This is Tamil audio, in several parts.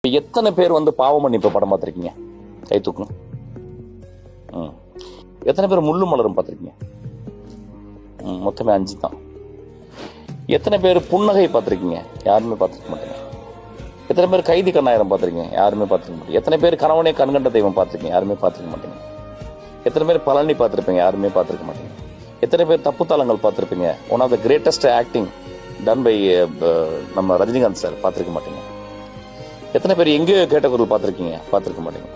எத்தனை பேர் வந்து பாவ மன்னிப்பு படம் பார்த்துருக்கீங்க? கை தூக்கணும். எத்தனை பேர் முள்ளு மலரும் பார்த்துருக்கீங்க? மொத்தமே 5 தான். எத்தனை பேர் புன்னகை பார்த்துருக்கீங்க? யாருமே பார்த்துருக்க மாட்டீங்க. எத்தனை பேர் கைதி கண்ணாயிரம் பார்த்துருக்கீங்க? யாருமே பார்த்துருக்க மாட்டீங்க. எத்தனை பேர் கணவனே கண்கண்ட தெய்வம் பார்த்துருக்கீங்க? யாருமே பார்த்துருக்க மாட்டீங்க. எத்தனை பேர் பழனி பார்த்துருப்பீங்க? யாருமே பார்த்துருக்க மாட்டீங்க. எத்தனை பேர் தப்பு தளங்கள் பார்த்துருப்பீங்க? One of the greatest acting done by நம்ம ரஜினிகாந்த் சார் பார்த்துருக்க மாட்டீங்க. எத்தனை பேர் எங்கேயோ கேட்ட குரல் பார்த்துருக்கீங்க? பார்த்துருக்க மாட்டீங்க.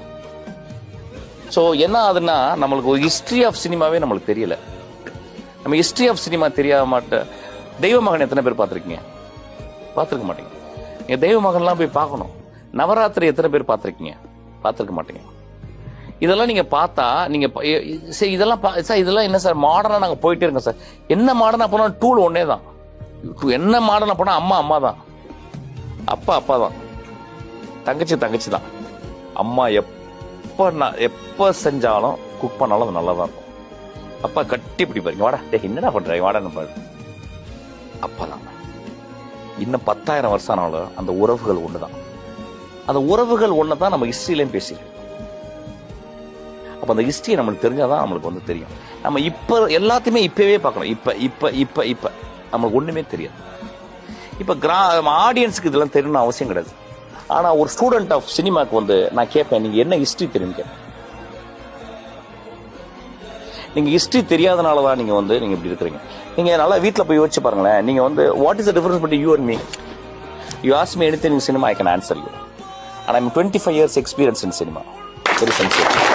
ஸோ என்ன ஆகுதுன்னா, நம்மளுக்கு ஒரு ஹிஸ்ட்ரி ஆஃப் சினிமாவே நம்மளுக்கு தெரியல. நம்ம ஹிஸ்ட்ரி ஆஃப் சினிமா தெரியாத மாட்டேன். தெய்வ மகன் எத்தனை பேர் பார்த்துருக்கீங்க? பார்த்துருக்க மாட்டீங்க. நீங்கள் தெய்வ மகன்லாம் போய் பார்க்கணும். நவராத்திரி எத்தனை பேர் பார்த்துருக்கீங்க? பார்த்துருக்க மாட்டீங்க. இதெல்லாம் நீங்கள் பார்த்தா நீங்கள் சரி இதெல்லாம் சார் இதெல்லாம் என்ன சார் மாடர்னாக நாங்கள் போயிட்டே இருக்கோம் சார். என்ன மாடர்னாக போனால் டூல் ஒன்னே தான். என்ன மாடர்னாக போனால் அம்மா தான், அப்பா தான், தங்கச்சி தான். அம்மா எப்போ செஞ்சாலும் குக் பண்ணாலும் அது நல்லா தான் இருக்கும். அப்பா கட்டி பிடிப்பாருங்க, வாடா என்னடா பண்றாங்க வாடான்னு பாரு. அப்பதான் இன்னும் 10,000 வருஷம் ஆனாலும் அந்த உறவுகள் ஒண்ணுதான். அந்த உறவுகள் ஒண்ணுதான் நம்ம ஹிஸ்டரியிலையும் பேசிடுறோம். அப்ப அந்த ஹிஸ்டரி நம்மளுக்கு தெரிஞ்சாதான் நம்மளுக்கு வந்து தெரியும். நம்ம இப்ப எல்லாத்தையுமே இப்பவே பார்க்கணும். இப்ப நம்மளுக்கு ஒண்ணுமே தெரியாது. இப்ப ஆடியன்ஸுக்கு இதெல்லாம் தெரியணும்னு அவசியம் கிடையாது. ஆனா ஒரு ஸ்டூடெண்ட் ஆஃப் சினிமாக்கு வந்து நான் கேட்பேன், நீங்க என்ன ஹிஸ்டரி தெரியும் கேட்பேன். நீங்க ஹிஸ்டரி தெரியாதனாலதான் நீங்க வந்து நீங்க இப்படி இருக்கிறீங்க. நீங்க நல்லா வீட்டுல போய் யோசிச்சு பாருங்களேன். நீங்க வந்து what is the difference between you and me? You ask me anything in cinema, I can answer you. And I am 25 years experience in cinema. Very sincere.